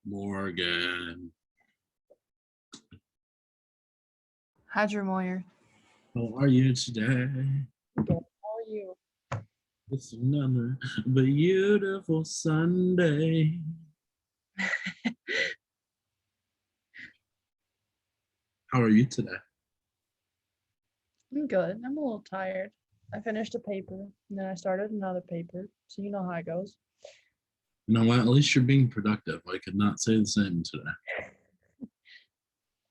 Morgan. Hi, Drew Moyer. How are you today? Good. How are you? It's another beautiful Sunday. How are you today? I'm good. I'm a little tired. I finished a paper and then I started another paper, so you know how it goes. You know what? At least you're being productive. I could not say the same today.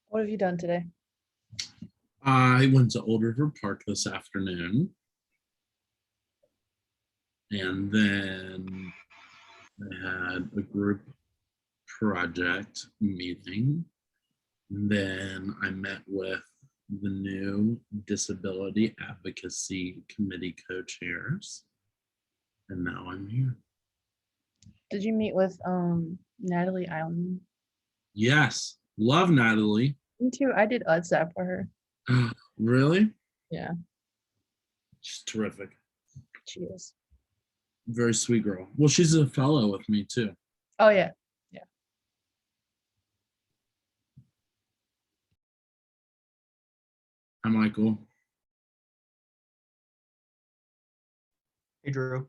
What have you done today? I went to Old River Park this afternoon. And then I had a group project meeting. And then I met with the new Disability Advocacy Committee co-chairs. And now I'm here. Did you meet with Natalie Island? Yes, love Natalie. Me too. I did UDSAP for her. Really? Yeah, She's terrific. she is. Very sweet girl. Well, she's a fellow with me too. Oh yeah. Hi, Michael. Hey, Drew.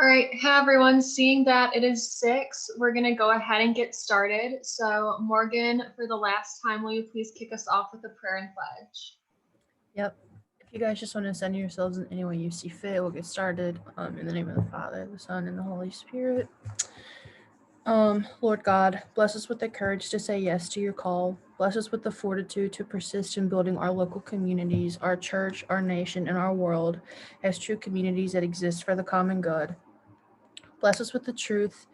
All right, hi everyone. Seeing that it is 6, we're gonna go ahead and get started. So Morgan, for the last time, will you please kick us off with a prayer and pledge? Yep. If you guys just want to send yourselves in any way you see fit, we'll get started. In the name of the Father, the Son, and the Holy Spirit. Lord God, bless us with the courage to say yes to your call. Bless us with the fortitude to persist in building our local communities, our church, our nation, and our world as true communities that exist for the common good. Bless us with the truth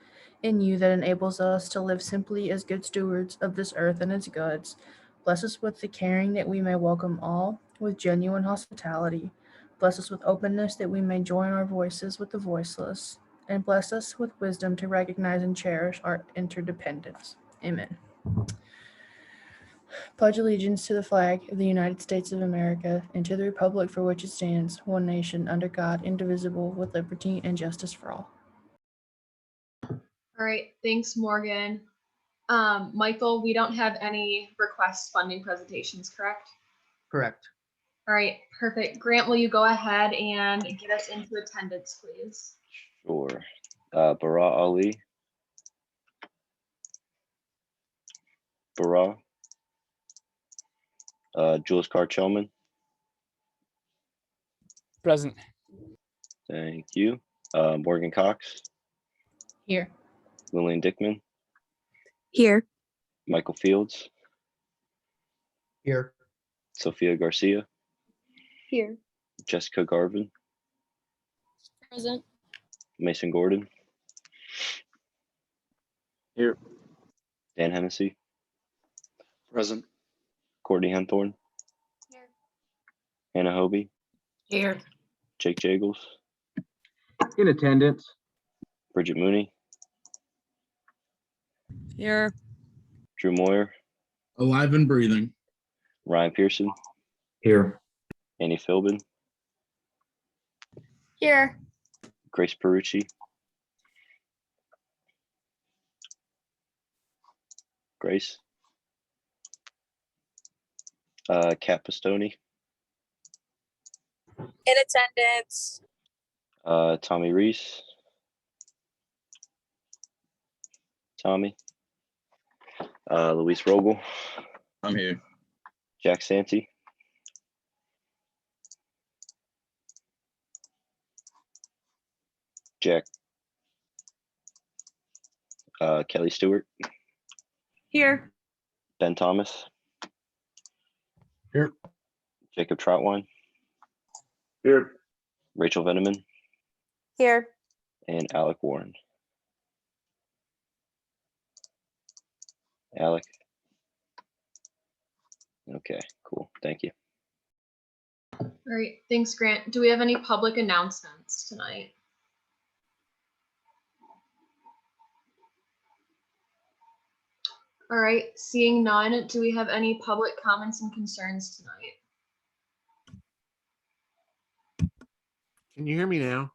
in you that enables us to live simply as good stewards of this earth and its goods. Bless us with the caring that we may welcome all with genuine hospitality. Bless us with openness that we may join our voices with the voiceless. And bless us with wisdom to recognize and cherish our interdependence. Amen. Pledge allegiance to the flag of the United States of America and to the republic for which it stands, one nation, under God, indivisible, with liberty and justice for all. All right, thanks, Morgan. Michael, we don't have any request funding presentations, correct? Correct. All right, perfect. Grant, will you go ahead and get us into attendance, please? Sure. Bara Ali. Bara. Jules Carchelman. Present. Thank you. Morgan Cox. Here. Lillian Dickman. Here. Michael Fields. Here. Sophia Garcia. Here. Jessica Garvin. Present. Mason Gordon, Here. Dan Hennessy, Present. Courtney Henthorn, Here. Hannah Hobie, Here. Jake Jagels, In attendance. Bridget Mooney, Here. Drew Moyer, Alive and breathing. Ryan Pearson, Here. Annie Philbin, Here. Grace Perucci, Grace, Kat Pistone, In attendance. Tommy Reese, Tommy, Luis Rogel, I'm here. Jack Santee, Jack, Kelly Stewart, Here. Ben Thomas, Here. Jacob Troutwine, Here. Rachel Veneman, Here. and Alec Warren. Alec. Okay, cool. Thank you. All right, thanks, Grant. Do we have any public announcements tonight? All right, seeing none, do we have any public comments and concerns tonight? Can you hear me now?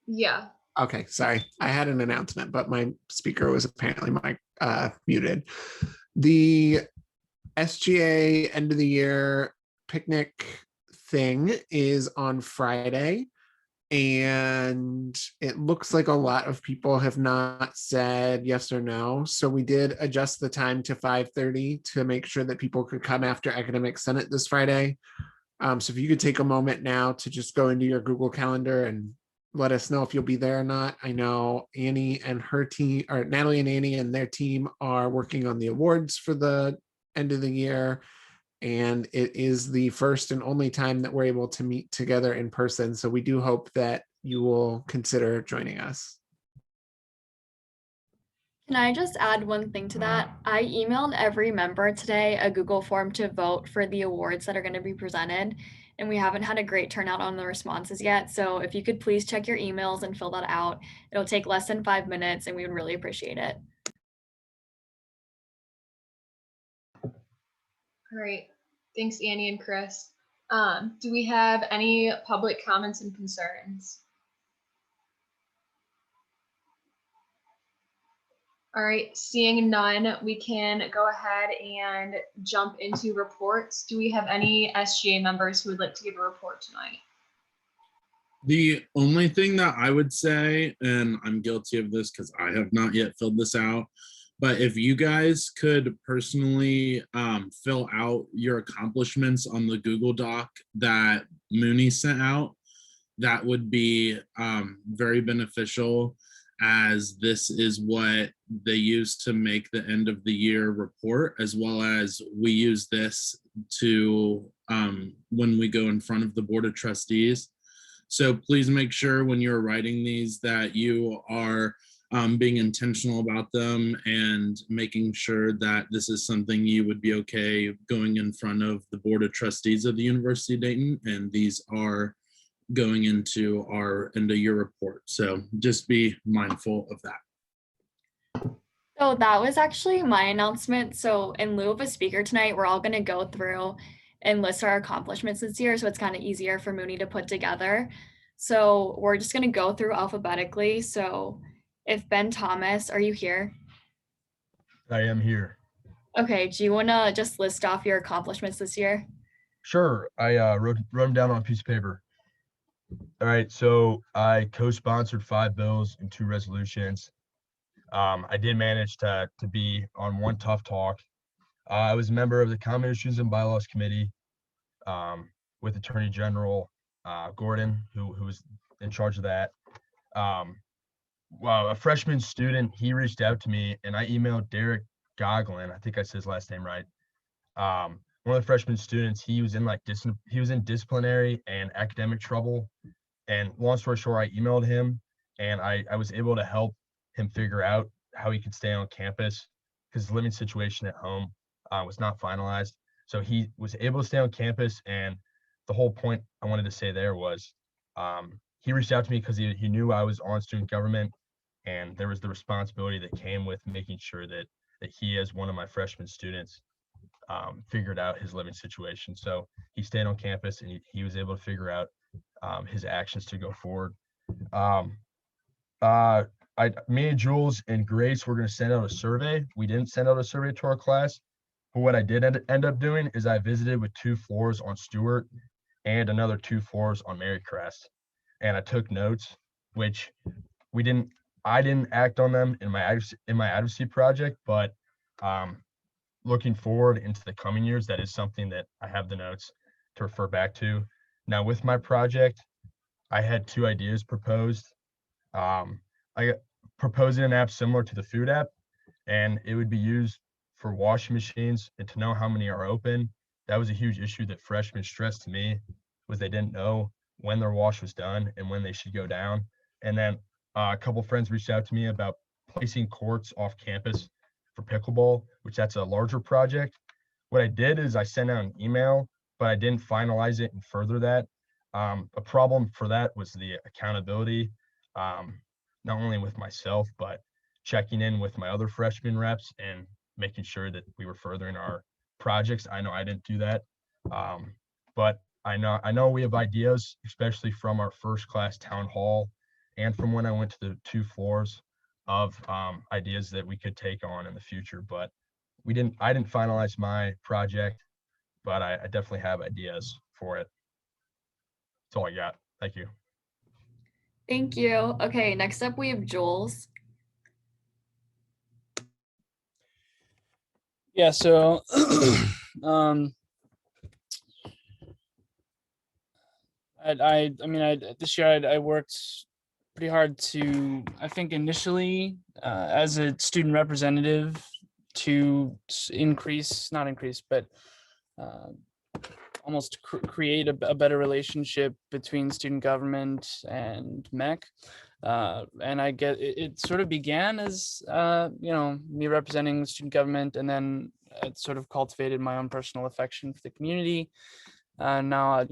Yeah, Okay, sorry. I had an announcement, but my speaker was apparently muted. The SGA end of the year picnic thing is on Friday, and it looks like a lot of people have not said yes or no. So we did adjust the time to 5:30 to make sure that people could come after Academic Senate this Friday. So if you could take a moment now to just go into your Google Calendar and let us know if you'll be there or not. I know Annie and her team, or Natalie and Annie and their team, are working on the awards for the end of the year. And it is the first and only time that we're able to meet together in person. So we do hope that you will consider joining us. Can I just add one thing to that? I emailed every member today a Google form to vote for the awards that are going to be presented, and we haven't had a great turnout on the responses yet. So if you could please check your emails and fill that out, it'll take less than 5 minutes and we would really appreciate it. all right. Thanks, Annie and Chris. Do we have any public comments and concerns? All right, seeing none, we can go ahead and jump into reports. Do we have any SGA members who would like to give a report tonight? The only thing that I would say, and I'm guilty of this because I have not yet filled this out, but if you guys could personally fill out your accomplishments on the Google Doc that Mooney sent out, that would be very beneficial, as this is what they use to make the end of the year report, as well as we use this to when we go in front of the Board of Trustees. So please make sure when you're writing these that you are being intentional about them and making sure that this is something you would be okay going in front of the Board of Trustees of the University of Dayton, and these are going into our end of year report. So just be mindful of that. So that was actually my announcement. So in lieu of a speaker tonight, we're all going to go through and list our accomplishments this year. So it's kind of easier for Mooney to put together. So we're just going to go through alphabetically. So if Ben Thomas, are you here? I am here. Okay, do you want to just list off your accomplishments this year? Sure. I wrote them down on a piece of paper. All right. So I co-sponsored 5 bills and 2 resolutions. I did manage to be on one tough talk. I was a member of the Common Issues and Bylaws Committee with Attorney General Gordon, who was in charge of that. Wow, a freshman student, he reached out to me, and I emailed Derek Goglin. I think I said his last name right. One of the freshman students, he was in disciplinary and academic trouble, And long story short, I emailed him and I was able to help him figure out how he could stay on campus because his living situation at home was not finalized. So he was able to stay on campus. And the whole point I wanted to say there was he reached out to me because he knew I was on student government, and there was the responsibility that came with making sure that he, as one of my freshman students, figured out his living situation. So he stayed on campus and he was able to figure out his actions to go forward. Me and Jules and Grace were going to send out a survey. We didn't send out a survey to our class, but what I did end up doing is I visited with 2 floors on Stewart and another 2 floors on Marycrest, and I took notes, which I didn't act on them in my advocacy project, but looking forward into the coming years, that is something that I have the notes to refer back to. Now with my project, I had 2 ideas proposed. I proposed an app similar to the food app, and it would be used for washing machines and to know how many are open. That was a huge issue that freshmen stressed to me, was they didn't know when their wash was done and when they should go down. And then a couple friends reached out to me about placing courts off campus for pickleball, which that's a larger project. What I did is I sent out an email, but I didn't finalize it and further that. A problem for that was the accountability, not only with myself, but checking in with my other freshman reps and making sure that we were furthering our projects. I know I didn't do that, but I know we have ideas, especially from our first class town hall and from when I went to the 2 floors of ideas that we could take on in the future. But I didn't finalize my project, but I definitely have ideas for it. That's all I got. Thank you. Thank you. Okay, next up we have Jules. Yeah, so this year I worked pretty hard to, I think initially as a student representative to almost create a better relationship between student government and MEC. And I get it sort of began as me representing student government, and then it sort of cultivated my own personal affection for the community. Now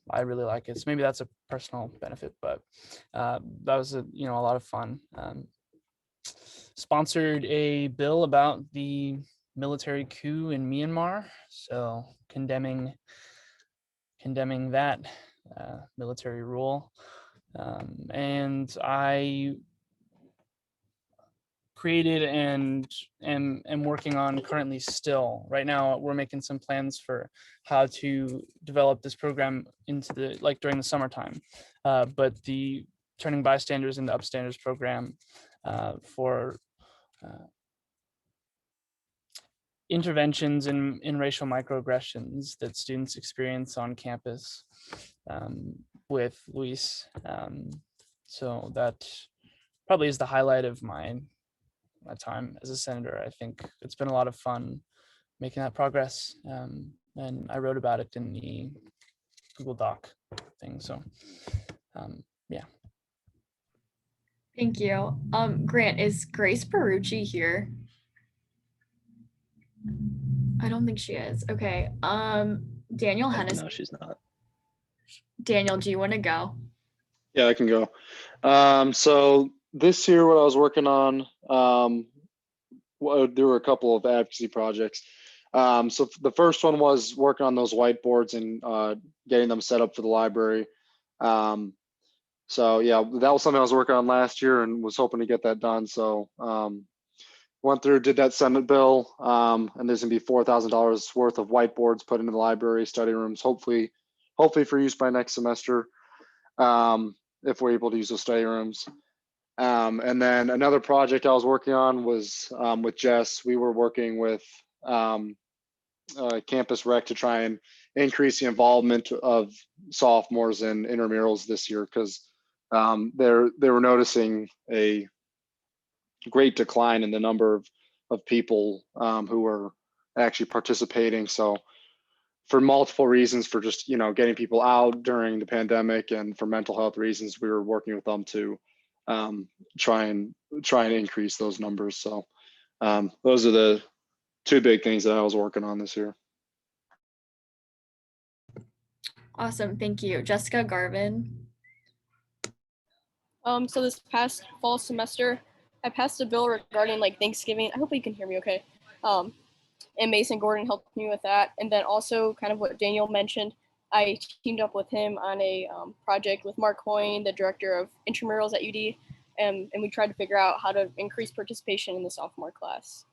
I really like it, so maybe that's a personal benefit, but that was a lot of fun. Sponsored a bill about the military coup in Myanmar, so condemning that military rule. And I created and am working on currently still. Right now, we're making some plans for how to develop this program during the summertime. But the turning bystanders into upstanders program for interventions in racial microaggressions that students experience on campus with Luis. So that probably is the highlight of my time as a senator. I think it's been a lot of fun making that progress. And I wrote about it in the Google Doc thing. So yeah. Thank you. Grant, is Grace Perucci here? I don't think she is. Okay. Daniel Hennis. No, she's not. Daniel, do you want to go? Yeah, I can go. So this year, what I was working on, there were a couple of advocacy projects. So the first one was working on those whiteboards and getting them set up for the library. So yeah, that was something I was working on last year and was hoping to get that done. So went through, did that Senate bill, and there's gonna be $4,000 worth of whiteboards put into the library study rooms, hopefully for use by next semester, if we're able to use those study rooms. And then another project I was working on was with Jess. We were working with Campus Rec to try and increase the involvement of sophomores in intramurals this year, because they were noticing a great decline in the number of people who were actually participating. So for multiple reasons, for just, getting people out during the pandemic and for mental health reasons, we were working with them to try and increase those numbers. So those are the two big things that I was working on this year. Awesome, thank you. Jessica Garvin. So this past fall semester, I passed a bill regarding like Thanksgiving. I hope you can hear me okay. And Mason Gordon helped me with that. And then also kind of what Daniel mentioned, I teamed up with him on a project with Mark Hoyne, the director of intramurals at UD. And we tried to figure out how to increase participation in the sophomore class.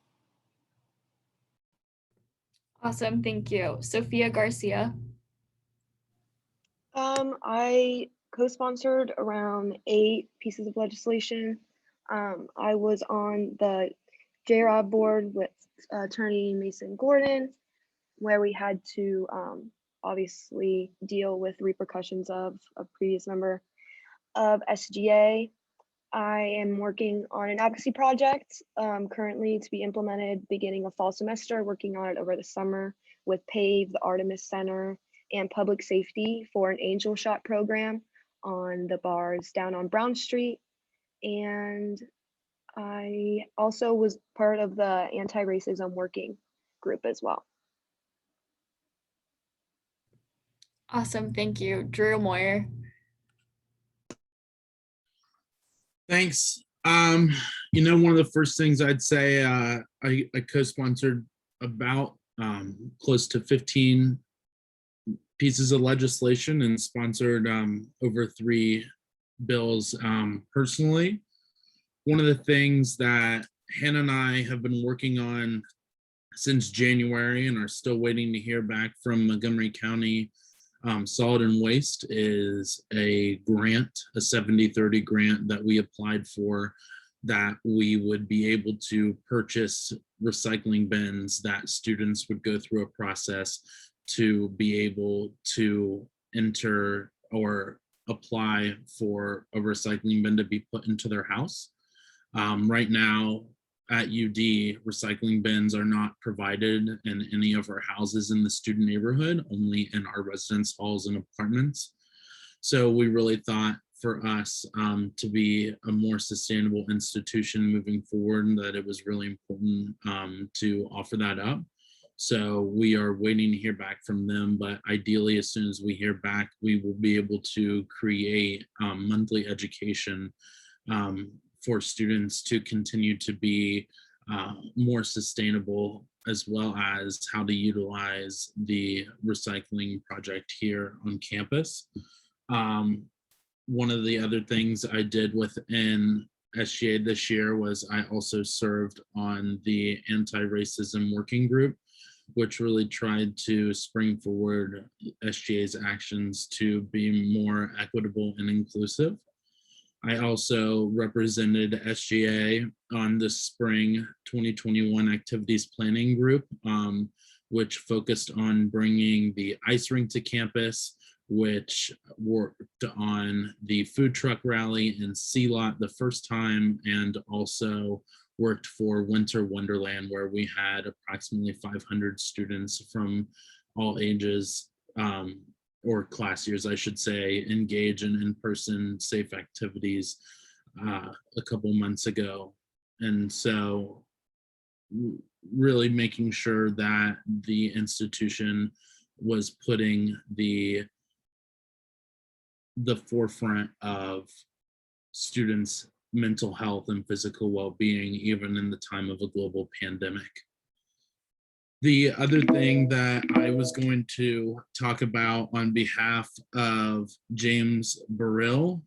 Awesome, thank you. Sophia Garcia. I co-sponsored around 8 pieces of legislation. I was on the JROB board with Attorney Mason Gordon, where we had to obviously deal with repercussions of a previous member of SGA. I am working on an advocacy project currently to be implemented beginning of fall semester, working on it over the summer with PAVE, the Artemis Center, and Public Safety for an angel shot program on the bars down on Brown Street. And I also was part of the anti-racism working group as well. Awesome, thank you. Drew Moyer. Thanks. One of the first things I'd say, I co-sponsored about close to 15 pieces of legislation and sponsored over 3 bills personally. One of the things that Hannah and I have been working on since January and are still waiting to hear back from Montgomery County Solid and Waste is a grant, a 70-30 grant that we applied for, that we would be able to purchase recycling bins that students would go through a process to be able to enter or apply for a recycling bin to be put into their house. Right now at UD, recycling bins are not provided in any of our houses in the student neighborhood, only in our residence halls and apartments. So we really thought for us to be a more sustainable institution moving forward, that it was really important to offer that up. So we are waiting to hear back from them, but ideally, as soon as we hear back, we will be able to create monthly education for students to continue to be more sustainable, as well as how to utilize the recycling project here on campus. One of the other things I did within SGA this year was I also served on the anti-racism working group, which really tried to spring forward SGA's actions to be more equitable and inclusive. I also represented SGA on the spring 2021 activities planning group, which focused on bringing the ice rink to campus, which worked on the food truck rally in C-Lot the first time, and also worked for Winter Wonderland, where we had approximately 500 students from all ages, or class years, I should say, engage in in-person safe activities a couple months ago. And so really making sure that the institution was putting the forefront of students' mental health and physical well-being, even in the time of a global pandemic. The other thing that I was going to talk about on behalf of James Burrill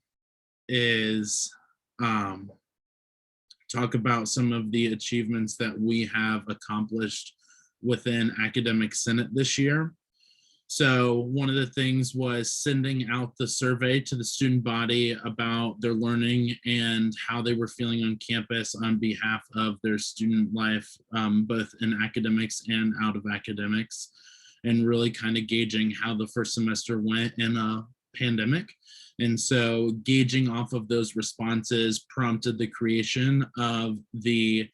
is talk about some of the achievements that we have accomplished within Academic Senate this year. So one of the things was sending out the survey to the student body about their learning and how they were feeling on campus on behalf of their student life, both in academics and out of academics, and really kind of gauging how the first semester went in a pandemic. And so gauging off of those responses prompted the creation of the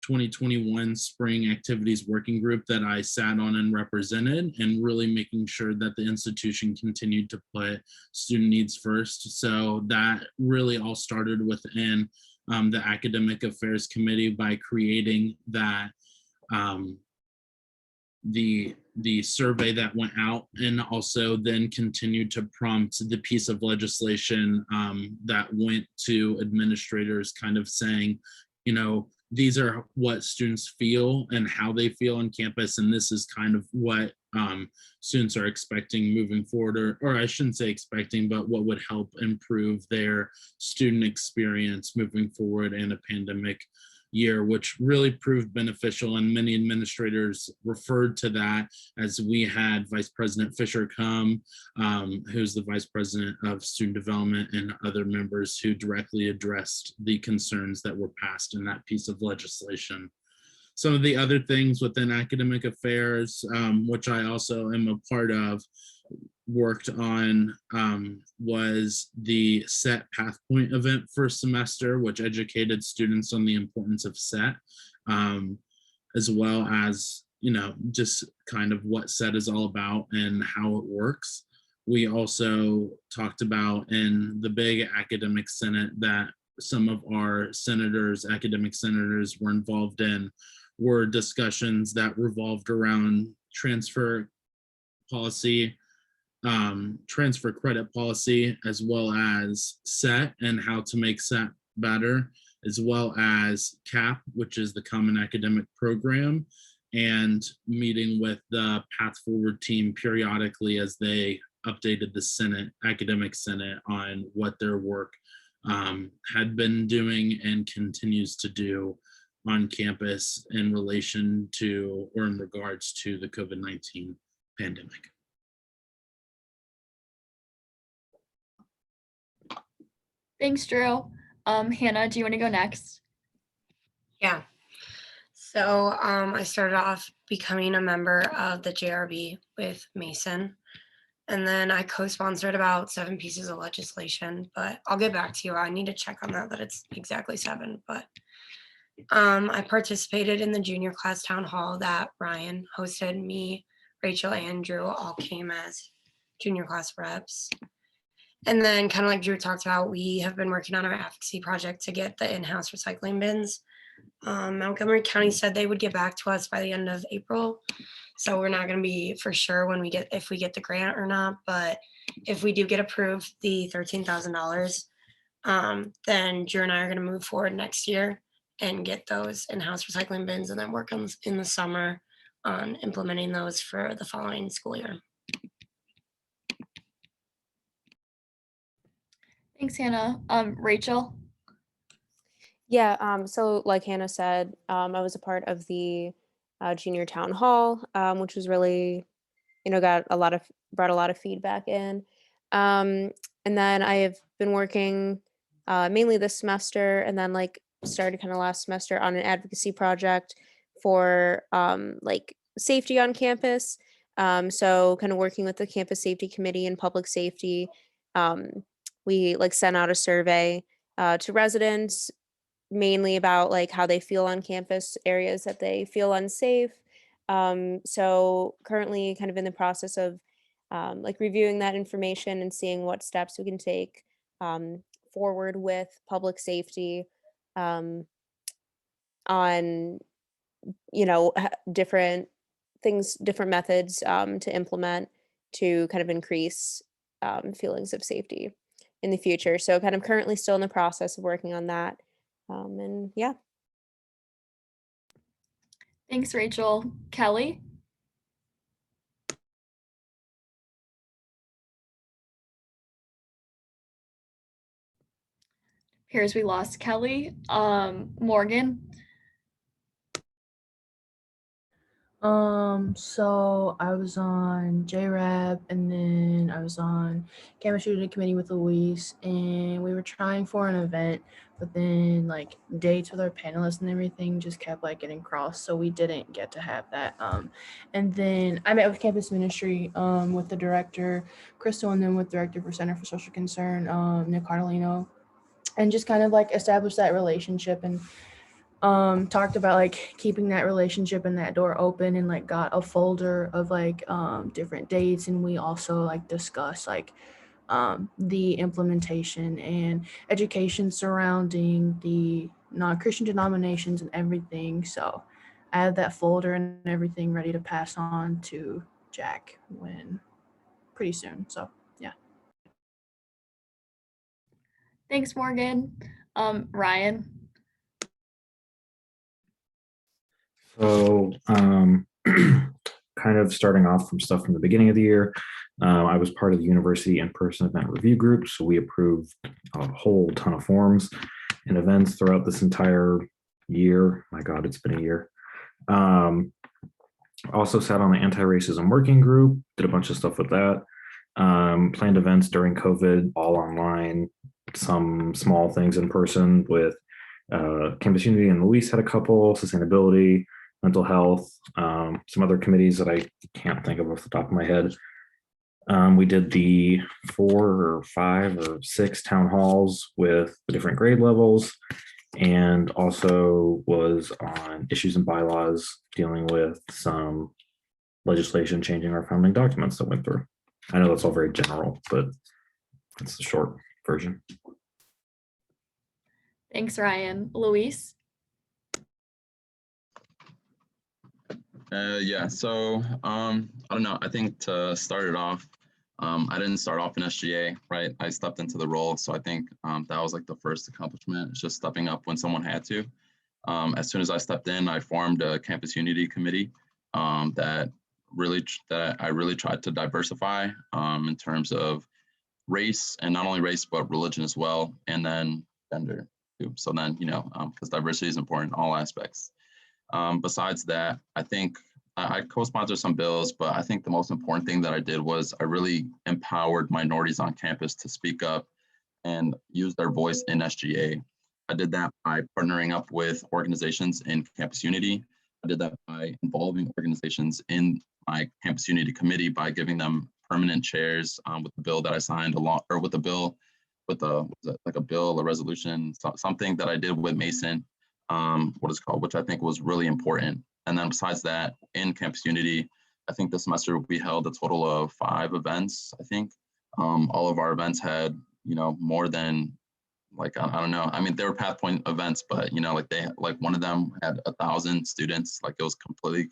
2021 spring activities working group that I sat on and represented, and really making sure that the institution continued to put student needs first. So that really all started within the Academic Affairs Committee by creating that the survey that went out, and also then continued to prompt the piece of legislation that went to administrators, kind of saying, you know, these are what students feel and how they feel on campus, and this is kind of what students are expecting moving forward, or I shouldn't say expecting, but what would help improve their student experience moving forward in a pandemic year, which really proved beneficial. And many administrators referred to that, as we had Vice President Fisher come, who's the Vice President of Student Development, and other members who directly addressed the concerns that were passed in that piece of legislation. Some of the other things within academic affairs, which I also am a part of, worked on was the SET Path Point event first semester, which educated students on the importance of SET, as well as, you know, just kind of what SET is all about and how it works. We also talked about in the big academic senate that some of our senators, academic senators, were involved in, were discussions that revolved around transfer policy, transfer credit policy, as well as SET and how to make SET better, as well as CAP, which is the Common Academic Program, and meeting with the Path Forward team periodically as they updated the Senate, Academic Senate, on what their work had been doing and continues to do on campus in relation to, or in regards to, the COVID-19 pandemic. Thanks, Drew. Hannah, do you want to go next? Yeah. So I started off becoming a member of the JRB with Mason. And then I co-sponsored about 7 pieces of legislation, but I'll get back to you. I need to check on that it's exactly 7. But I participated in the junior class town hall that Ryan hosted. Me, Rachel, and Drew all came as junior class reps. And then, kind of like Drew talked about, we have been working on our advocacy project to get the in-house recycling bins. Montgomery County said they would get back to us by the end of April. So we're not going to be for sure when if we get the grant or not. But if we do get approved the $13,000, then Drew and I are going to move forward next year and get those in-house recycling bins, and then work on in the summer on implementing those for the following school year. Thanks, Hannah. Rachel? Yeah, so like Hannah said, I was a part of the junior town hall, which was really, brought a lot of feedback in. And then I have been working mainly this semester, and then started kind of last semester on an advocacy project for safety on campus. So kind of working with the campus safety committee and public safety. We sent out a survey to residents, mainly about how they feel on campus, areas that they feel unsafe. So currently kind of in the process of reviewing that information and seeing what steps we can take forward with public safety on different things, different methods to implement to kind of increase feelings of safety in the future. So kind of currently still in the process of working on that. And yeah. Thanks, Rachel. Kelly? Appears we lost Kelly. Morgan? So I was on JRAB, and then I was on Campus Student Committee with Luis, and we were trying for an event, but then dates with our panelists and everything just kept getting crossed, so we didn't get to have that. And then I met with campus ministry with the director, Crystal, and then with director for Center for Social Concern, Nick Carlino, and just kind of established that relationship. And talked about like keeping that relationship and that door open, and like got a folder of like different dates, and we also like discussed like the implementation and education surrounding the non-Christian denominations and everything. So I have that folder and everything ready to pass on to Jack when pretty soon. So yeah. Thanks, Morgan. Ryan. So, kind of starting off from stuff from the beginning of the year, I was part of the university in-person event review group. So we approved a whole ton of forms and events throughout this entire year. My God, it's been a year. Also sat on the anti-racism working group, did a bunch of stuff with that. Planned events during COVID, all online, some small things in person with Campus Unity and Luis had a couple, sustainability, mental health, some other committees that I can't think of off the top of my head. We did the 4 or 5 or 6 town halls with the different grade levels, and also was on issues and bylaws dealing with some legislation changing our founding documents that went through. I know that's all very general, but it's the short version. Thanks, Ryan. Luis. Yeah, so I don't know. I think to start it off, I didn't start off in SGA, right? I stepped into the role. So I think that was like the first accomplishment. It's just stepping up when someone had to. As soon as I stepped in, I formed a Campus Unity committee that I really tried to diversify in terms of race, and not only race, but religion as well, and then gender too. So then, you know, because diversity is important in all aspects. Besides that, I think I co-sponsored some bills, but I think the most important thing that I did was I really empowered minorities on campus to speak up and use their voice in SGA. I did that by partnering up with organizations in Campus Unity. I did that by involving organizations in my Campus Unity committee by giving them permanent chairs with the bill that I signed along, or with the bill, with a resolution, something that I did with Mason, which I think was really important. And then besides that, in Campus Unity, I think this semester we held a total of 5 events, I think. All of our events had, you know, more than, like, I don't know. I mean, they were Path Point events, but, you know, like one of them had 1,000 students, like it was completely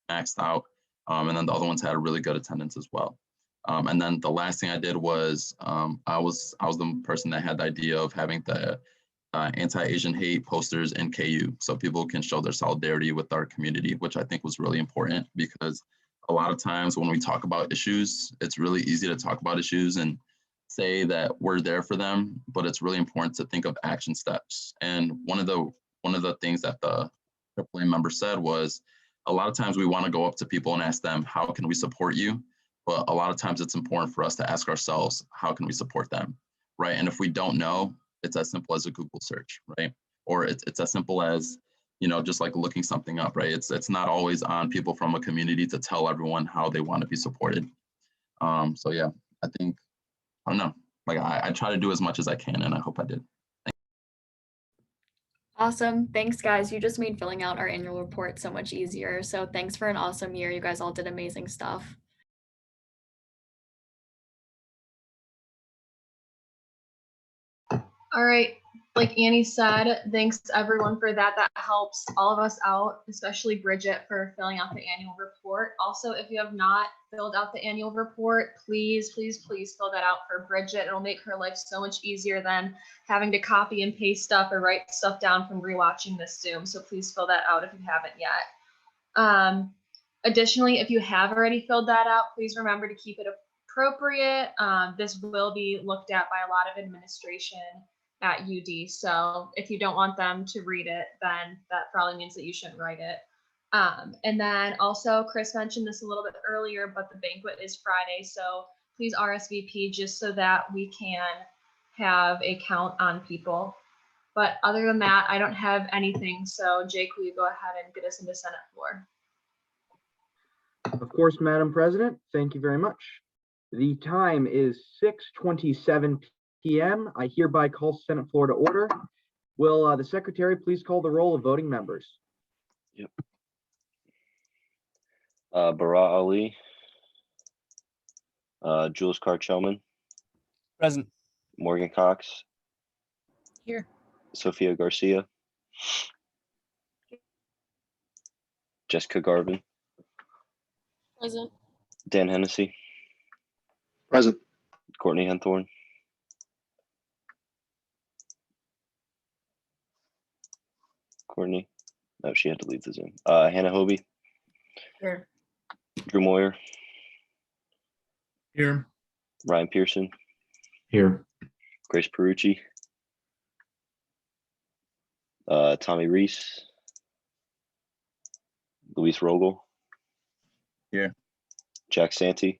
maxed out. And then the other ones had a really good attendance as well. And then the last thing I did was I was the person that had the idea of having the anti-Asian hate posters in KU, so people can show their solidarity with our community, which I think was really important, because a lot of times when we talk about issues, it's really easy to talk about issues and say that we're there for them, but it's really important to think of action steps. And one of the things that the AAA member said was, a lot of times we want to go up to people and ask them, how can we support you? But a lot of times it's important for us to ask ourselves, how can we support them, right? And if we don't know, it's as simple as a Google search, right? Or it's as simple as, you know, just like looking something up, right? It's not always on people from a community to tell everyone how they want to be supported. So yeah, I think, I don't know, like I try to do as much as I can, and I hope I did. Awesome. Thanks, guys. You just made filling out our annual report so much easier. So thanks for an awesome year. You guys all did amazing stuff. All right, like Annie said, thanks everyone for that. That helps all of us out, especially Bridget for filling out the annual report. Also, if you have not filled out the annual report, please, please, please fill that out for Bridget. It'll make her life so much easier than having to copy and paste stuff or write stuff down from rewatching this Zoom. So please fill that out if you haven't yet. Additionally, if you have already filled that out, please remember to keep it appropriate. This will be looked at by a lot of administration at UD. So if you don't want them to read it, then that probably means that you shouldn't write it. And then also, Chris mentioned this a little bit earlier, but the banquet is Friday. So please RSVP just so that we can have a count on people. But other than that, I don't have anything. So Jake, will you go ahead and get us into Senate floor? Of course, Madam President, thank you very much. The time is 6:27 p.m. I hereby call Senate floor to order. Will the secretary please call the roll of voting members? Bara Ali, Jules Carr-Chelman, Present. Morgan Cox, Here. Sophia Garcia, Jessica Garvin, Present. Dan Hennessy, Present. Courtney Henthorn, Courtney. No, she had to leave the Zoom. Hannah Hobie, Here. Drew Moyer, Here. Ryan Pearson, Here. Grace Perucci, Tommy Reese, Luis Rogel. Here. Jack Santee,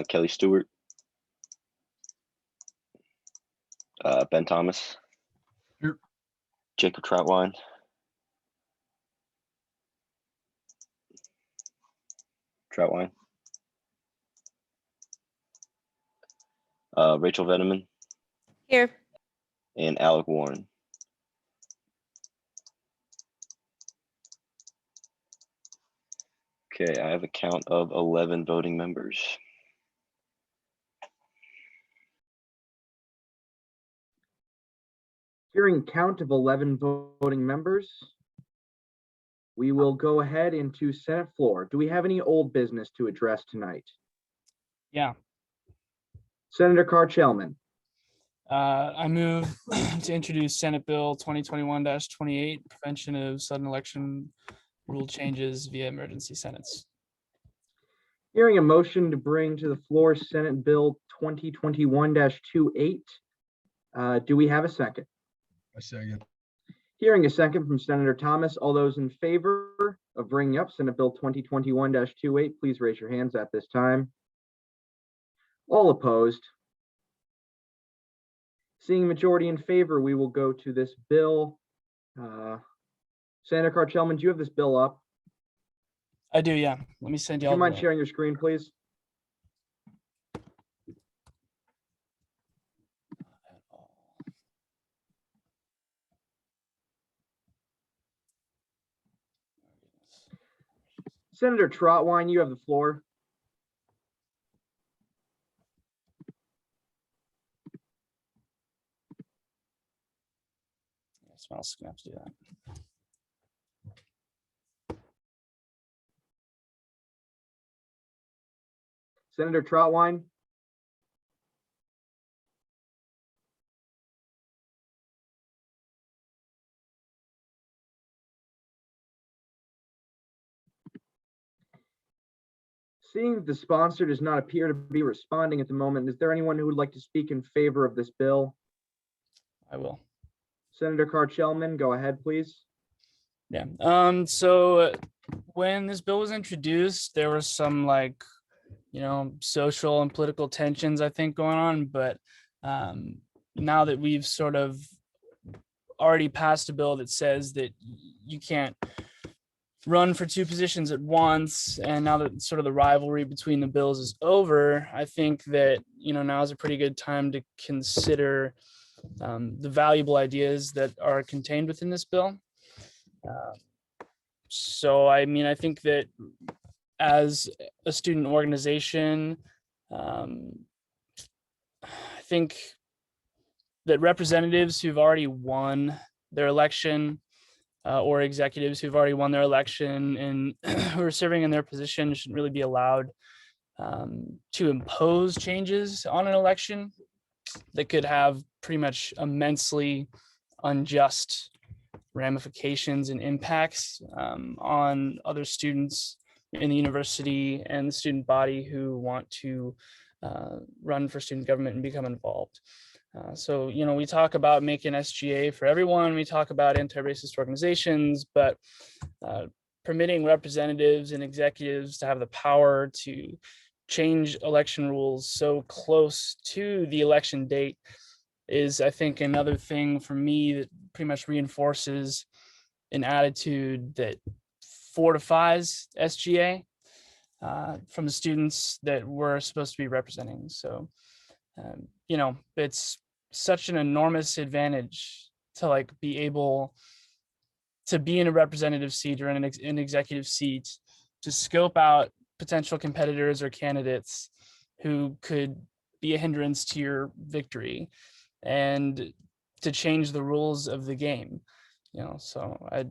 Kelly Stewart, Ben Thomas, Here. Jacob Troutwine, Rachel Veneman, Here. and Alec Warren. Okay, I have a count of 11 voting members. Hearing count of 11 voting members, we will go ahead into Senate floor. Do we have any old business to address tonight? Yeah. Senator Carr-Chelman. I move to introduce Senate Bill 2021-28, prevention of sudden election rule changes via emergency senates. Hearing a motion to bring to the floor Senate Bill 2021-28. Do we have a second? A second. Hearing a second from Senator Thomas. All those in favor of bringing up Senate Bill 2021-28, please raise your hands at this time. All opposed. Seeing majority in favor, we will go to this bill. Senator Carr-Chelman, do you have this bill up? I do, yeah. Let me send Do you you all. mind sharing your screen, please? Senator Trotwine, you have the floor. Someone else is gonna have to do that. Senator Trotwine. Seeing that the sponsor does not appear to be responding at the moment, is there anyone who would like to speak in favor of this bill? I will. Senator Carr-Chelman, go ahead, please. Yeah. So when this bill was introduced, there was some social and political tensions, I think, going on. But now that we've sort of already passed a bill that says that you can't run for two positions at once, and now that sort of the rivalry between the bills is over, I think that now is a pretty good time to consider the valuable ideas that are contained within this bill. So I mean, I think that as a student organization, I think that representatives who've already won their election or executives who've already won their election and who are serving in their position shouldn't really be allowed to impose changes on an election that could have pretty much immensely unjust ramifications and impacts on other students in the university and the student body who want to run for student government and become involved. So, we talk about making SGA for everyone. We talk about anti-racist organizations, but permitting representatives and executives to have the power to change election rules so close to the election date is, I think, another thing for me that pretty much reinforces an attitude that fortifies SGA from the students that we're supposed to be representing. So You know, it's such an enormous advantage to like be able to be in a representative seat or in an executive seat to scope out potential competitors or candidates who could be a hindrance to your victory and to change the rules of the game. You know, so I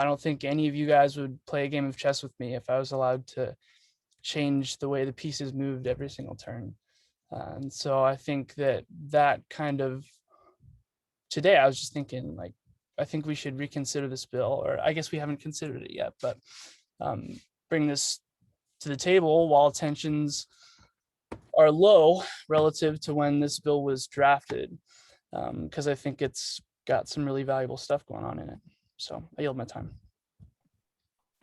don't think any of you guys would play a game of chess with me if I was allowed to change the way the pieces moved every single turn. And so I think that kind of, today I was just thinking, like, I think we should reconsider this bill, or I guess we haven't considered it yet, but bring this to the table while tensions are low relative to when this bill was drafted, because I think it's got some really valuable stuff going on in it. So I yield my time.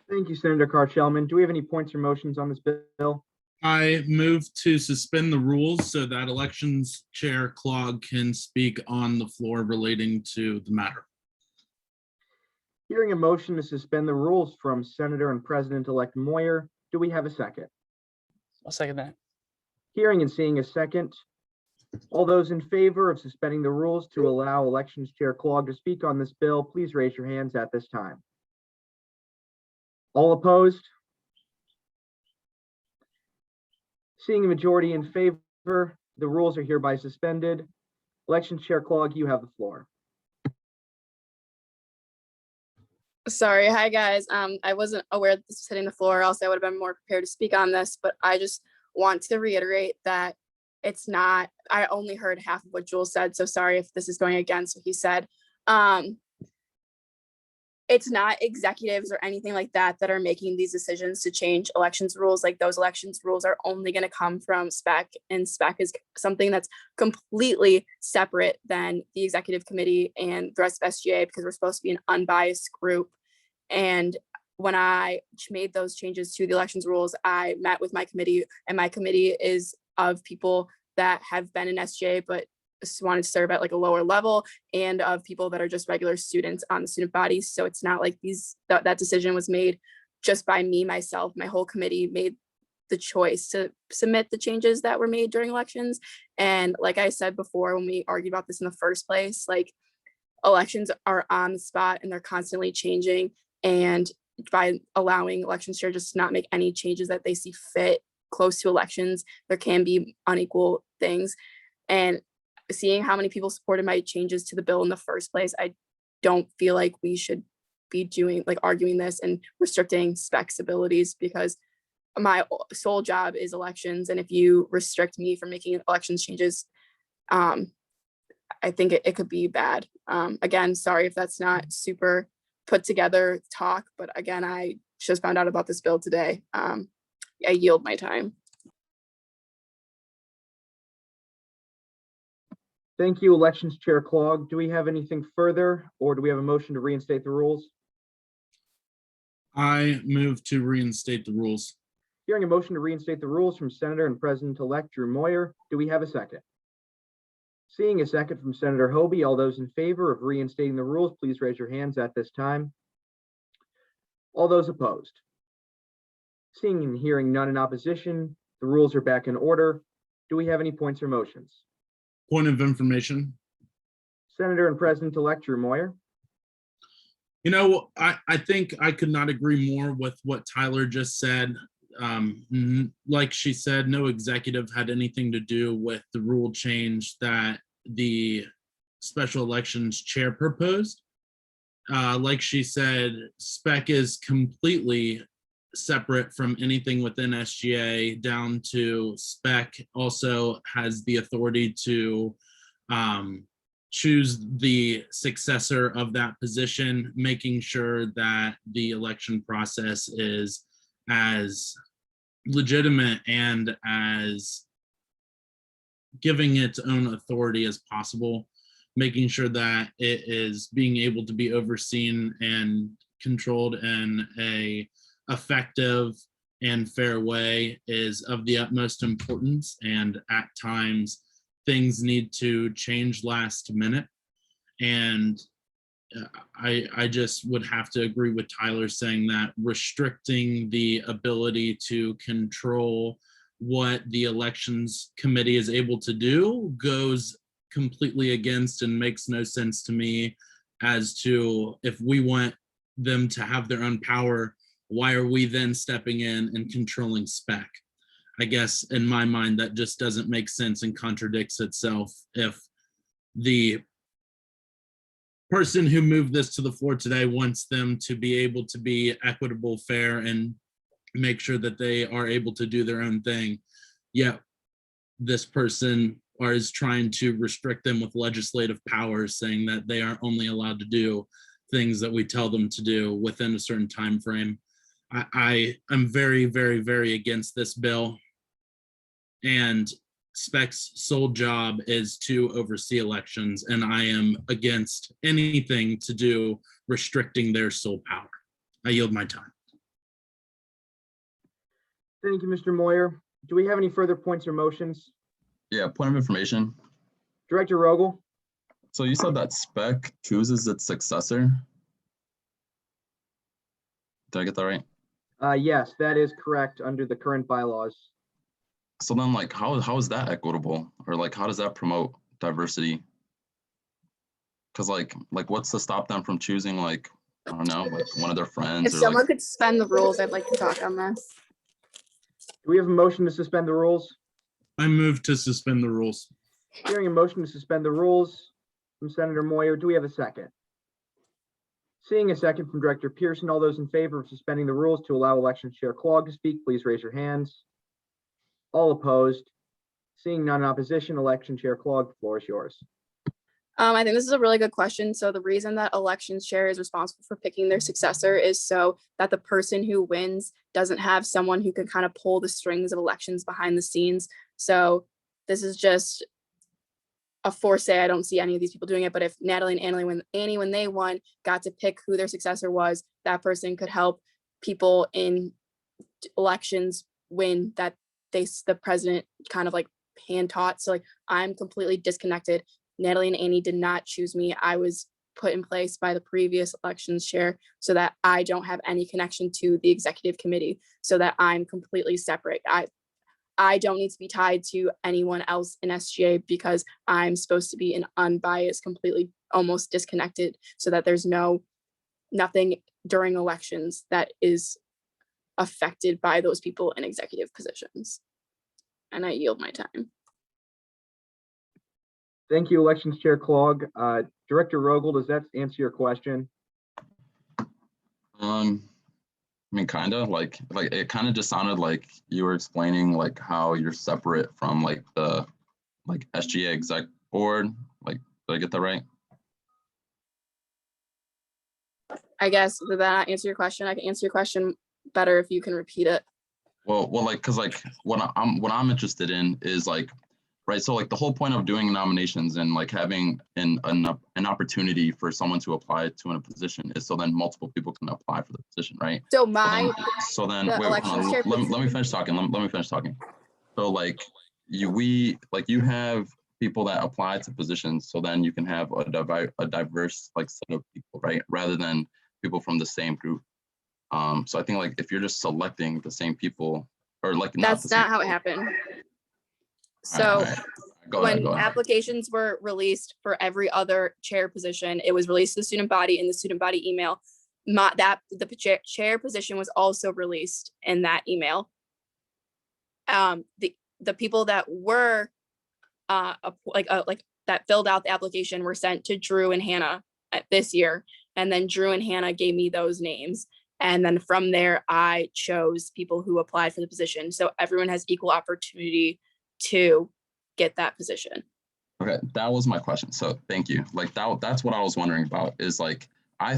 Thank you, Senator Carr-Shellman. Do we have any points or motions on this bill? I move to suspend the rules so that elections chair Clog can speak on the floor relating to the matter. Hearing a motion to suspend the rules from Senator and President-elect Moyer, do we have a second? I'll second that. Hearing and seeing a second. All those in favor of suspending the rules to allow Elections Chair Clog to speak on this bill, please raise your hands at this time. All opposed? Seeing a majority in favor, the rules are hereby suspended. Elections Chair Clog, you have the floor. Sorry, hi guys. I wasn't aware that this was hitting the floor, else I would have been more prepared to speak on this, but I just want to reiterate that it's not, I only heard half of what Jules said, so sorry if this is going against what he said. It's not executives or anything like that that are making these decisions to change elections rules. Like, those elections rules are only going to come from SPEC, and SPEC is something that's completely separate than the executive committee and the rest of SGA, because we're supposed to be an unbiased group. And when I made those changes to the elections rules, I met with my committee, and my committee is of people that have been in SGA but wanted to serve at like a lower level, and of people that are just regular students on the student bodies. So it's not like that decision was made just by me, myself. My whole committee made the choice to submit the changes that were made during elections. And like I said before, when we argued about this in the first place, like, elections are on the spot and they're constantly changing. And by allowing elections chair just not make any changes that they see fit close to elections, there can be unequal things. And seeing how many people supported my changes to the bill in the first place, I don't feel like we should be arguing this and restricting SPEC's abilities, because my sole job is elections. And if you restrict me from making elections changes, I think it could be bad. Again, sorry if that's not super put together talk, but again, I just found out about this bill today. I yield my time. Thank you, Elections Chair Clog. Do we have anything further, or do we have a motion to reinstate the rules? I move to reinstate the rules. Hearing a motion to reinstate the rules from Senator and President-elect Drew Moyer, do we have a second? Seeing a second from Senator Hobie, all those in favor of reinstating the rules, please raise your hands at this time. All those opposed? Seeing and hearing none in opposition, the rules are back in order. Do we have any points or motions? Point of information. Senator and President-elect Drew Moyer. You know, I think I could not agree more with what Tyler just said. Like she said, no executive had anything to do with the rule change that the special elections chair proposed. Like she said, SPEC is completely separate from anything within SGA, down to SPEC also has the authority to choose the successor of that position, making sure that the election process is as legitimate and as giving its own authority as possible, making sure that it is being able to be overseen and controlled in a effective and fair way is of the utmost importance. And at times things need to change last minute. And I just would have to agree with Tyler saying that restricting the ability to control what the elections committee is able to do goes completely against and makes no sense to me as to if we want them to have their own power, why are we then stepping in and controlling spec? I guess in my mind, that just doesn't make sense and contradicts itself. If the person who moved this to the floor today wants them to be able to be equitable, fair, and make sure that they are able to do their own thing, yet this person is trying to restrict them with legislative powers, saying that they are only allowed to do things that we tell them to do within a certain time frame. I am very, very, very against this bill. And SPEC's sole job is to oversee elections, and I am against anything to do restricting their sole power. I yield my time. Thank you, Mr. Moyer. Do we have any further points or motions? Yeah, point of information. Director Rogel? So you said that spec chooses its successor. Did I get that right? Yes, that is correct under the current bylaws. So then, like, how is that equitable, or like how does that promote diversity? Because like what's to stop them from choosing, like, I don't know, like one of their friends? If or someone like, could suspend the rules, I'd like to talk on this. Do we have a motion to suspend the rules? I move to suspend the rules. Hearing a motion to suspend the rules from Senator Moyer, do we have a second? Seeing a second from Director Pearson, all those in favor of suspending the rules to allow Elections Chair Clog to speak, please raise your hands. All opposed? Seeing none in opposition, Election Chair Clog, the floor is yours. I think this is a really good question. So the reason that elections chair is responsible for picking their successor is so that the person who wins doesn't have someone who can kind of pull the strings of elections behind the scenes. So this is just a foresight. I don't see any of these people doing it, but if Natalie and Annie, when they won, got to pick who their successor was, that person could help people in elections win that the president kind of like hand taught. So like, I'm completely disconnected. Natalie and Annie did not choose me. I was put in place by the previous elections chair so that I don't have any connection to the executive committee, so that I'm completely separate. I don't need to be tied to anyone else in SGA because I'm supposed to be an unbiased, completely almost disconnected, so that there's nothing during elections that is affected by those people in executive positions. And I yield my time. Thank you, Elections Chair Clog. Director Rogel, does that answer your question? I mean, kind of like it kind of just sounded like you were explaining like how you're separate from like the SGA exec board. Like, did I get that right? I guess, did that not answer your question? I can answer your question better if you can repeat it. Well, like, cause like what I'm interested in is like, right. So like the whole point of doing nominations and like having an opportunity for someone to apply to in a position is so then multiple people can apply for the position, right? So so then the wait, elections chair let me finish talking. Let me finish talking. So like you have people that apply to positions, so then you can have a diverse like set of people, right? Rather than people from the same group. So I think like if you're just selecting the same people, or like that's not how it happened. So when applications were released for every other chair position, it was released to the student body in the student body email. The chair position was also released in that email. The people that were that filled out the application were sent to Drew and Hannah this year, and then Drew and Hannah gave me those names. And then from there, I chose people who applied for the position. So everyone has equal opportunity to get that position. Okay, that was my question. So thank you. Like that's what I was wondering about, is like, I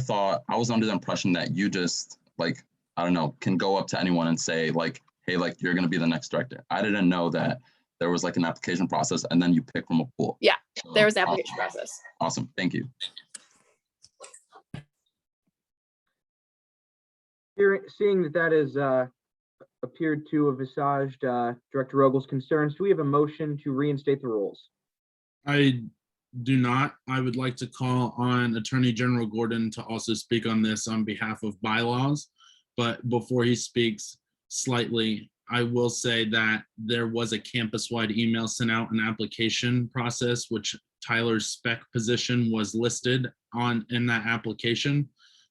was under the impression that you just like, I don't know, can go up to anyone and say like, hey, like you're gonna be the next director. I didn't know that there was like an application process and then you pick from a pool. Yeah, there was an application process. Awesome, thank you. Seeing that has appeared to have assuaged Director Rogel's concerns, do we have a motion to reinstate the rules? I do not. I would like to call on Attorney General Gordon to also speak on this on behalf of bylaws. But before he speaks, slightly, I will say that there was a campus-wide email sent out, an application process, which Tyler's spec position was listed on in that application.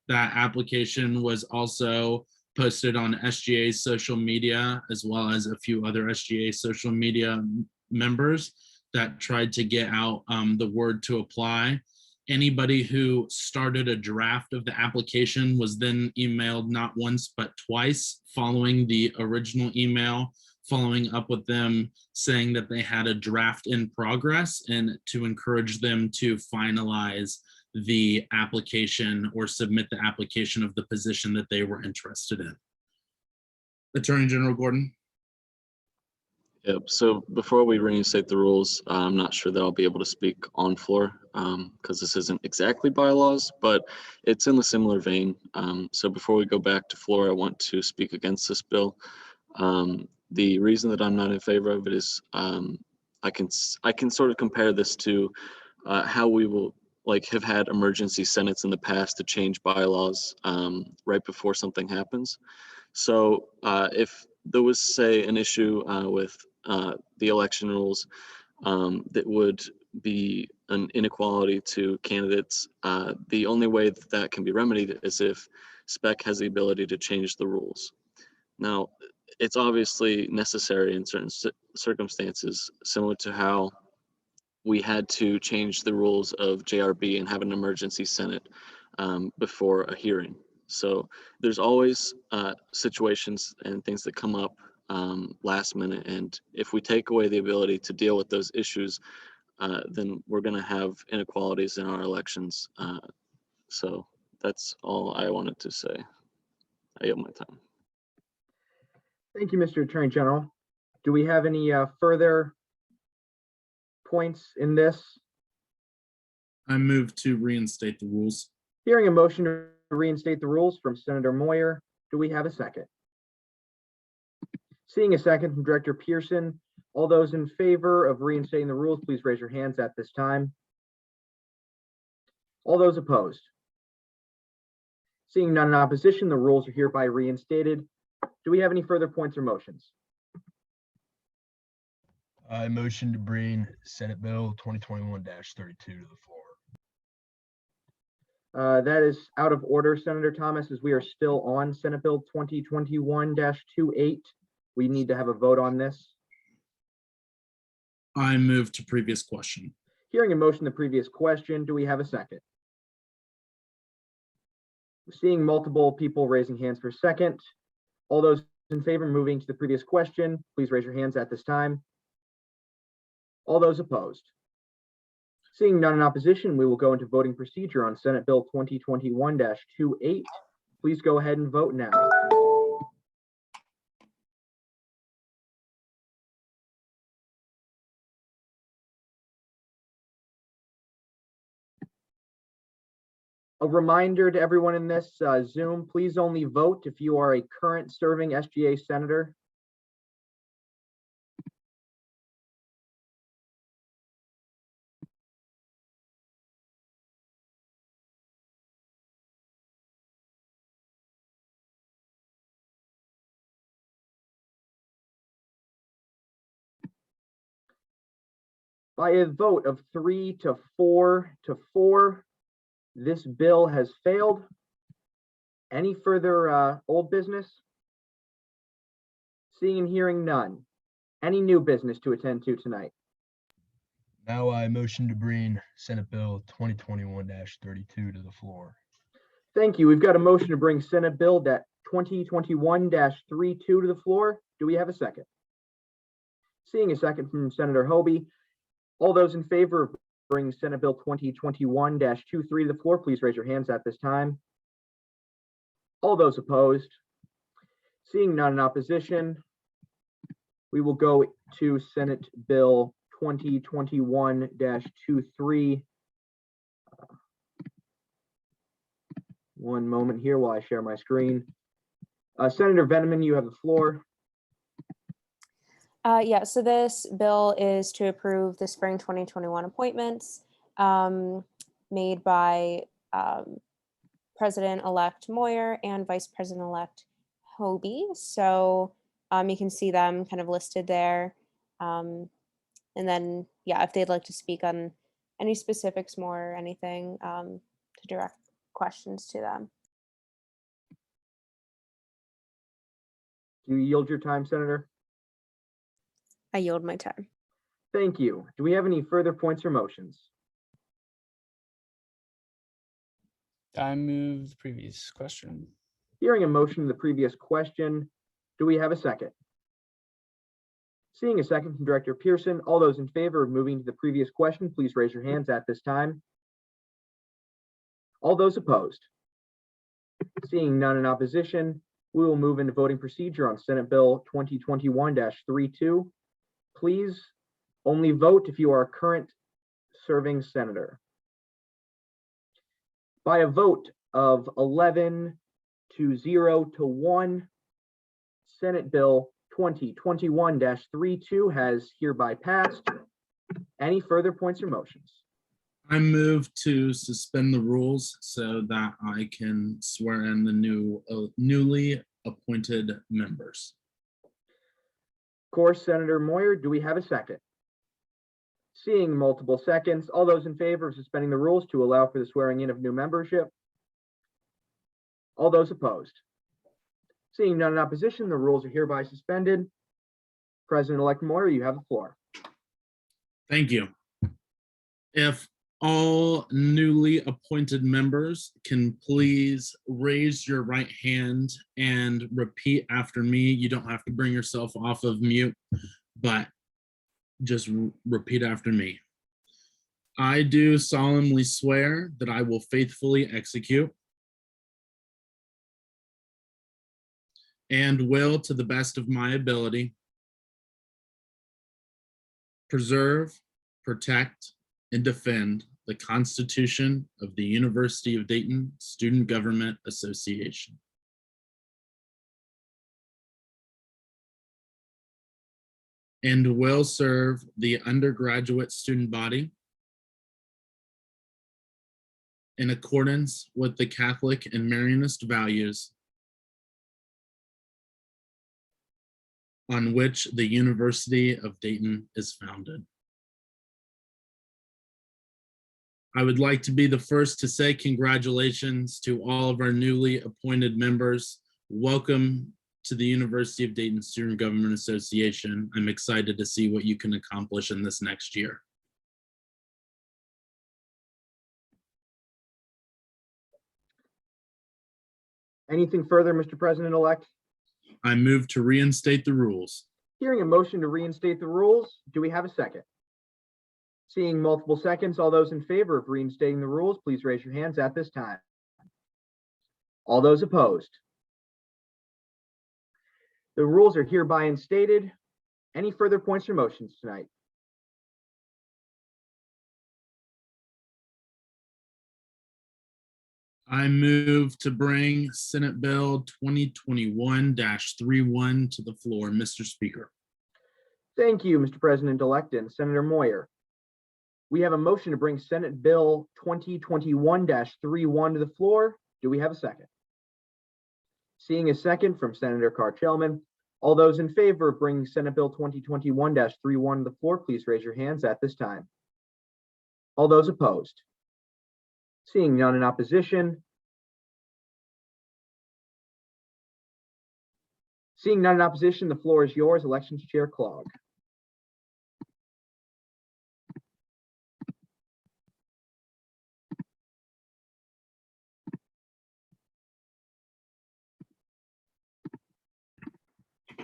That application was also posted on SGA's social media, as well as a few other SGA social media members that tried to get out the word to apply. Anybody who started a draft of the application was then emailed not once, but twice following the original email, following up with them saying that they had a draft in progress and to encourage them to finalize the application or submit the application of the position that they were interested in. Attorney General Gordon. Yep. So before we reinstate the rules, I'm not sure that I'll be able to speak on floor because this isn't exactly bylaws, but it's in the similar vein. So before we go back to floor, I want to speak against this bill. The reason that I'm not in favor of it is I can sort of compare this to how we will have had emergency senates in the past to change bylaws right before something happens. So if there was, say, an issue with the election rules that would be an inequality to candidates, the only way that that can be remedied is if SPEC has the ability to change the rules. Now, it's obviously necessary in certain circumstances, similar to how we had to change the rules of JRB and have an emergency Senate before a hearing. So there's always situations and things that come up last minute. And if we take away the ability to deal with those issues, then we're going to have inequalities in our elections. So that's all I wanted to say. I yield my time. Thank you, Mr. Attorney General. Do we have any further points in this? I move to reinstate the rules. Hearing a motion to reinstate the rules from Senator Moyer, do we have a second? Seeing a second from Director Pearson, all those in favor of reinstating the rules, please raise your hands at this time. All those opposed? Seeing none in opposition, the rules are hereby reinstated. Do we have any further points or motions? I motion to bring Senate Bill 2021-32 to the floor. That is out of order, Senator Thomas, as we are still on Senate Bill 2021-28. We need to have a vote on this. I move to previous question. Hearing a motion, the previous question, do we have a second? Seeing multiple people raising hands for second. All those in favor moving to the previous question, please raise your hands at this time. All those opposed? Seeing none in opposition, we will go into voting procedure on Senate Bill 2021-28. Please go ahead and vote now. A reminder to everyone in this Zoom, please only vote if you are a current serving SGA senator. By a vote of 3 to 4 to 4, this bill has failed. Any further old business? Seeing and hearing none. Any new business to attend to tonight? Now I motion to bring Senate Bill 2021-32 to the floor. Thank you. We've got a motion to bring Senate Bill 2021-32 to the floor. Do we have a second? Seeing a second from Senator Hobie. All those in favor of bringing Senate Bill 2021-23 to the floor, please raise your hands at this time. All those opposed? Seeing none in opposition, we will go to Senate Bill 2021-23. One moment here while I share my screen. Senator Veneman, you have the floor. Yeah, so this bill is to approve the spring 2021 appointments made by President-elect Moyer and Vice President-elect Hobie. So You can see them kind of listed there. And then, yeah, if they'd like to speak on any specifics more or anything, to direct questions to them. Do you yield your time, Senator? I yield my time. Thank you. Do we have any further points or motions? I move the previous question. Hearing a motion to the previous question, do we have a second? Seeing a second from Director Pearson, all those in favor of moving to the previous question, please raise your hands at this time. All those opposed? Seeing none in opposition, we will move into voting procedure on Senate Bill 2021-32. Please only vote if you are a current serving senator. By a vote of 11 to 0 to 1, Senate Bill 2021-32 has hereby passed. Any further points or motions? I move to suspend the rules so that I can swear in the newly appointed members. Of course, Senator Moyer, do we have a second? Seeing multiple seconds, all those in favor of suspending the rules to allow for the swearing in of new membership? All those opposed? Seeing none in opposition, the rules are hereby suspended. President-elect Moyer, you have the floor. Thank you. If all newly appointed members can please raise your right hand and repeat after me. You don't have to bring yourself off of mute, but just repeat after me. I do solemnly swear that I will faithfully execute and will, to the best of my ability, preserve, protect, and defend the Constitution of the University of Dayton Student Government Association. And will serve the undergraduate student body in accordance with the Catholic and Marianist values on which the University of Dayton is founded. I would like to be the first to say congratulations to all of our newly appointed members. Welcome to the University of Dayton Student Government Association. I'm excited to see what you can accomplish in this next year. Anything further, Mr. President-elect? I move to reinstate the rules. Hearing a motion to reinstate the rules, do we have a second? Seeing multiple seconds, all those in favor of reinstating the rules, please raise your hands at this time. All those opposed? The rules are hereby instated. Any further points or motions tonight? I move to bring Senate Bill 2021-31 to the floor. Mr. Speaker. Thank you, Mr. President-elect and Senator Moyer. We have a motion to bring Senate Bill 2021-31 to the floor. Do we have a second? Seeing a second from Senator Carr-Chelman, all those in favor of bringing Senate Bill 2021-31 to the floor, please raise your hands at this time. All those opposed? Seeing none in opposition. Seeing none in opposition, the floor is yours. Elections Chair Clogg.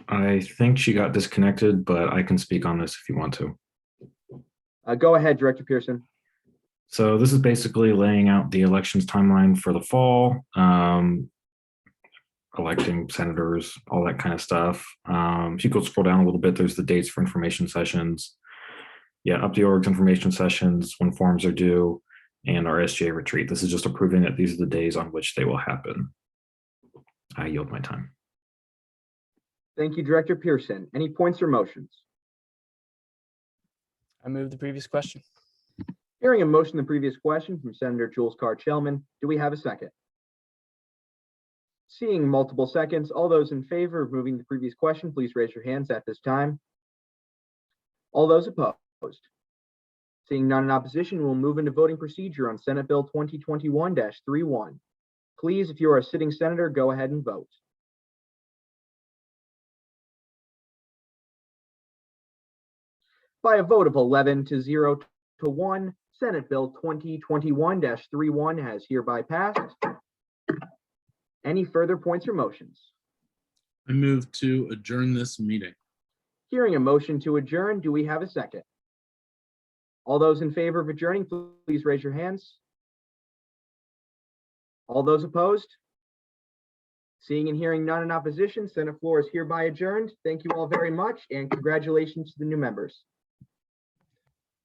I think she got disconnected, but I can speak on this if you want to. Go ahead, Director Pearson. So this is basically laying out the elections timeline for the fall, electing senators, all that kind of stuff. If you go scroll down a little bit, there's the dates for information sessions. Yeah, up the org's information sessions, when forms are due, and our SGA retreat. This is just approving that these are the days on which they will happen. I yield my time. Thank you, Director Pearson. Any points or motions? I move the previous question. Hearing a motion, the previous question from Senator Jules Carr-Chelman, do we have a second? Seeing multiple seconds, all those in favor of moving the previous question, please raise your hands at this time. All those opposed? Seeing none in opposition, we'll move into voting procedure on Senate Bill 2021-31. Please, if you are a sitting senator, go ahead and vote. By a vote of 11 to 0 to 1, Senate Bill 2021-31 has hereby passed. Any further points or motions? I move to adjourn this meeting. Hearing a motion to adjourn, do we have a second? All those in favor of adjourning, please raise your hands. All those opposed? Seeing and hearing none in opposition, Senate floor is hereby adjourned. Thank you all very much, and congratulations to the new members.